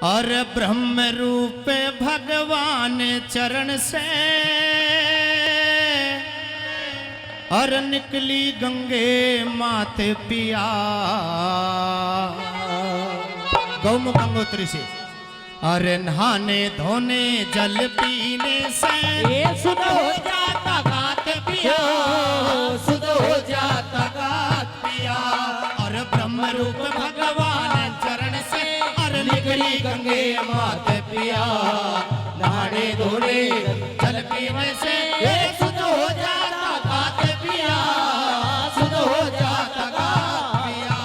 और ब्रह्म रूप भगवान चरण से और निकली गंगे माते पिया। गौमुख गंगोत्री से अरे नहाने धोने जल पीने से ये शुद्ध हो जाता गात पिया, शुद्ध हो जाता गात पिया। और ब्रह्म रूप भगवान चरण से और निकली गंगे माते पिया। नहाने धोने जल पीने से ये शुद्ध हो जाता गात पिया, शुद्ध हो जाता गात पिया।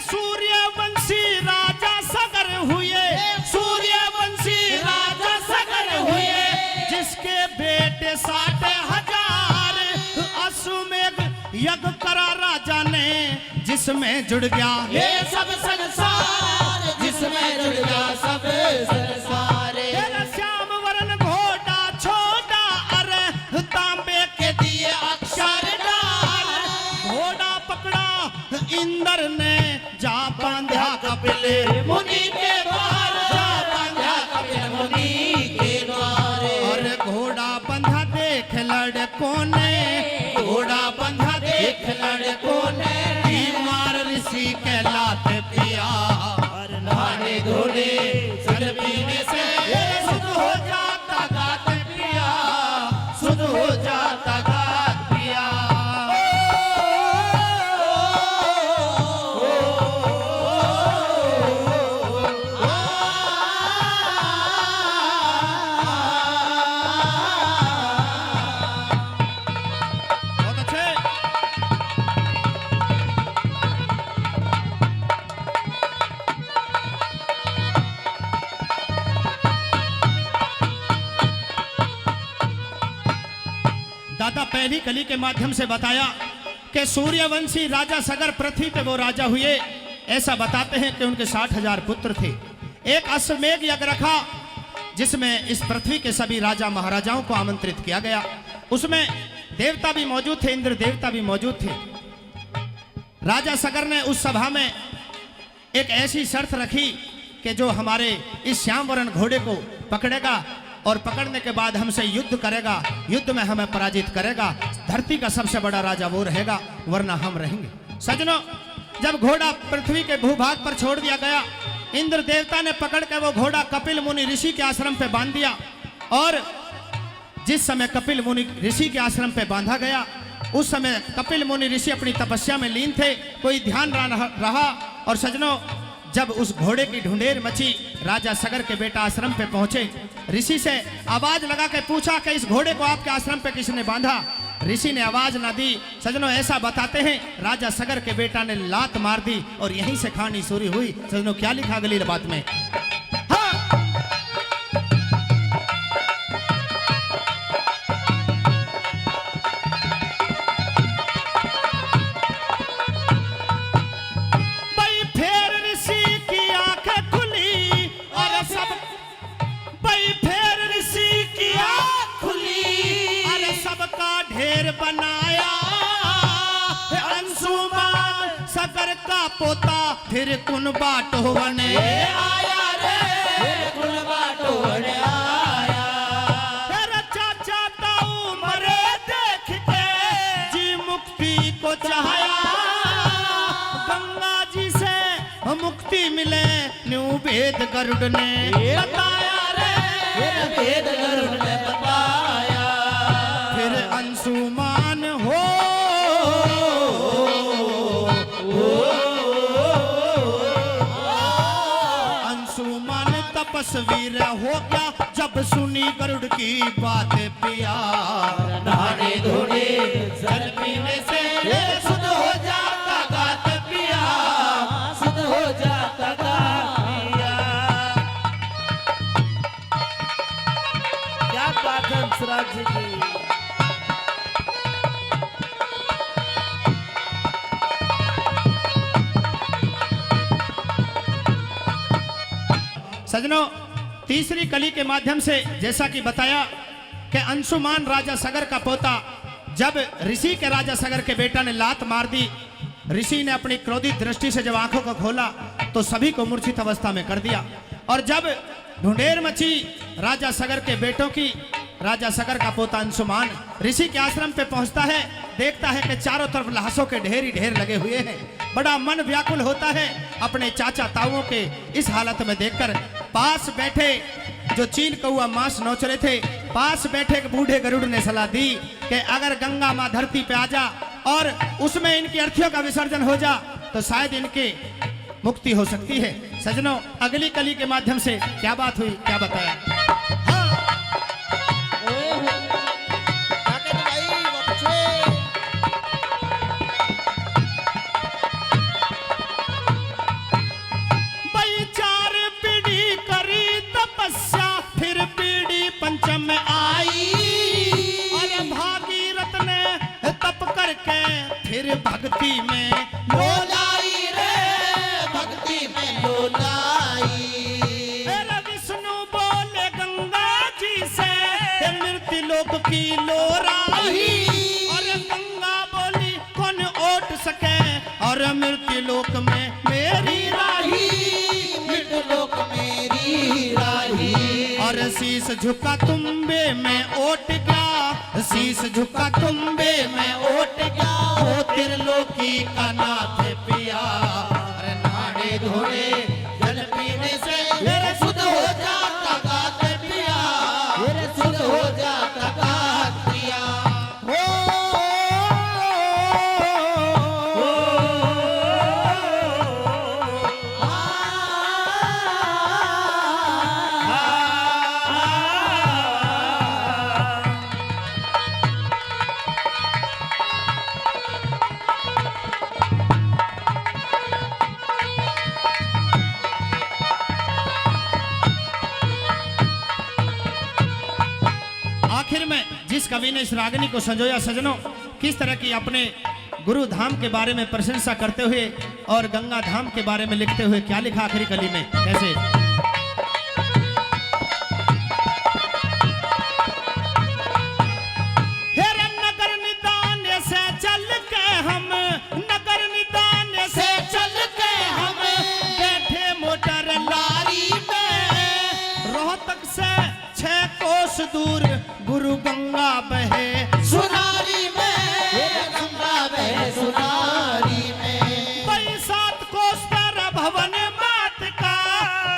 सूर्यवंशी राजा सगर हुए, सूर्यवंशी राजा सगर हुए, जिसके बेटे 60,000 अश्वमेध यज्ञ करा राजा ने, जिसमें जुड़ गया ये सब संसार, जिसमें जुड़ गया सब संसार। श्याम वरण घोड़ा छोटा अरे तांबे के दिए अक्षर डाल। घोड़ा पकड़ा इंद्र ने जा बांधा कपिल मुनि के द्वार, जा बांधा कपिल मुनि के द्वार। और घोड़ा बंधा देख लड़कों ने, घोड़ा बंधा देख लड़कों ने, बीमार ऋषि के लाते पिया। और नहाने धोने जल पीने से ये शुद्ध हो जाता गात पिया, शुद्ध हो जाता गात पिया। बहुत अच्छे। दादा पहली कली के माध्यम से बताया कि सूर्यवंशी राजा सगर पृथ्वी पे वो राजा हुए। ऐसा बताते हैं कि उनके 60,000 पुत्र थे। एक अश्वमेध यज्ञ रखा जिसमें इस पृथ्वी के सभी राजा महाराजाओं को आमंत्रित किया गया। उसमें देवता भी मौजूद थे, इंद्र देवता भी मौजूद थे। राजा सगर ने उस सभा में एक ऐसी शर्त रखी कि जो हमारे इस श्यामवरण घोड़े को पकड़ेगा और पकड़ने के बाद हमसे युद्ध करेगा, युद्ध में हमें पराजित करेगा, धरती का सबसे बड़ा राजा वो रहेगा, वरना हम रहेंगे। सजनों, जब घोड़ा पृथ्वी के भूभाग पर छोड़ दिया गया, इंद्र देवता ने पकड़ के वो घोड़ा कपिल मुनि ऋषि के आश्रम पे बांध दिया। और जिस समय कपिल मुनि ऋषि के आश्रम पे बांधा गया, उस समय कपिल मुनि ऋषि अपनी तपस्या में लीन थे, कोई ध्यान रहा। और सजनों, जब उस घोड़े की ढूंढेर मची, राजा सगर के बेटा आश्रम पे पहुंचे, ऋषि से आवाज लगा के पूछा कि इस घोड़े को आपके आश्रम पे किसने बांधा। ऋषि ने आवाज ना दी। सजनों, ऐसा बताते हैं राजा सगर के बेटा ने लात मार दी और यहीं से कहानी शुरू हुई। सजनों, क्या लिखा गली बात में? ढेर बनाया अंशुमान सगर का पोता, फिर कुन बाटो बने आया रे, फिर कुन बाटो बने आया। तेरा चाचा ताऊ मरे देख के जी मुक्ति को चाहया। गंगा जी से मुक्ति मिले न्यू वेद गरुड़ ने बताया रे, फिर वेद गरुड़ ने बताया। फिर अंशुमान हो अंशुमान तपस्वीर हो गया जब सुनी गरुड़ की बात पिया। नहाने धोने जल पीने से ये शुद्ध हो जाता गात पिया, शुद्ध हो जाता गात पिया। क्या बात है हंसराज जी। सजनों, तीसरी कली के माध्यम से जैसा कि बताया कि अंशुमान राजा सगर का पोता, जब ऋषि के राजा सगर के बेटा ने लात मार दी, ऋषि ने अपनी क्रोधित दृष्टि से जब आंखों को खोला तो सभी को मूर्छित अवस्था में कर दिया। और जब ढूंढेर मची राजा सगर के बेटों की, राजा सगर का पोता अंशुमान ऋषि के आश्रम पे पहुंचता है, देखता है कि चारों तरफ लाशों के ढेर ही ढेर लगे हुए हैं। बड़ा मन व्याकुल होता है अपने चाचा ताऊओं के इस हालत में देखकर। पास बैठे जो चील कौआ मांस नोच रहे थे, पास बैठे एक बूढ़े गरुड़ ने सलाह दी कि अगर गंगा माँ धरती पे आ जा और उसमें इनकी अर्थियों का विसर्जन हो जा तो शायद इनकी मुक्ति हो सकती है। सजनों, अगली कली के माध्यम से क्या बात हुई, क्या बताया। भाई 4 पीढ़ी करी तपस्या, फिर पीढ़ी पंचम में आई, और भागीरथ ने तप करके फिर भक्ति में लोलाई रे, भक्ति में लोलाई। विष्णु बोले गंगा जी से मृत्यु लोक की लोराही, और गंगा बोली कौन ओट सके और मृत्यु लोक में मेरी राही, मृत्यु लोक मेरी राही। और शीश झुका तुम्बे में ओट गया, शीश झुका तुम्बे में ओट गया, ओ त्रिलोकी का नाथ पिया, अरे नहाने धोने जल पीने से मेरे शुद्ध हो जाता गात पिया, मेरे शुद्ध हो जाता गात पिया। आखिर में जिस कवि ने इस रागनी को संजोया, सजनों, किस तरह की अपने गुरु धाम के बारे में प्रशंसा करते हुए और गंगा धाम के बारे में लिखते हुए क्या लिखा आखिरी कली में, कैसे। नगर निदान से चल के हम, नगर निदान से चल के हम बैठे मोटर लारी में, रोहतक से 6 कोस दूर गुरु गंगा बहे सुनारी में, गंगा बहे सुनारी में। भाई 7 कोस तेरा भवन मात का,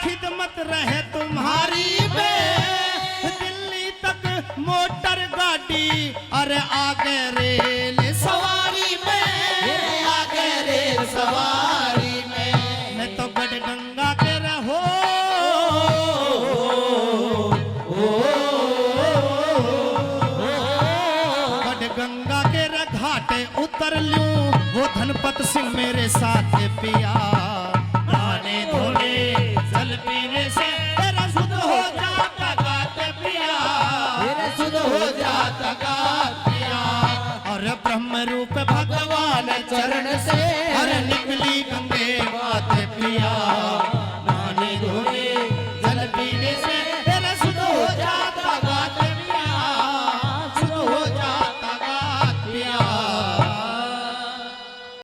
खिदमत रहे तुम्हारी में, दिल्ली तक मोटर गाड़ी और आगे रेल सवारी में, आगे रेल सवारी में। मैं तो गढ़ गंगा के रहो, गढ़ गंगा के घाटे उतर लूं, वो धनपत सिंह मेरे साथ पिया।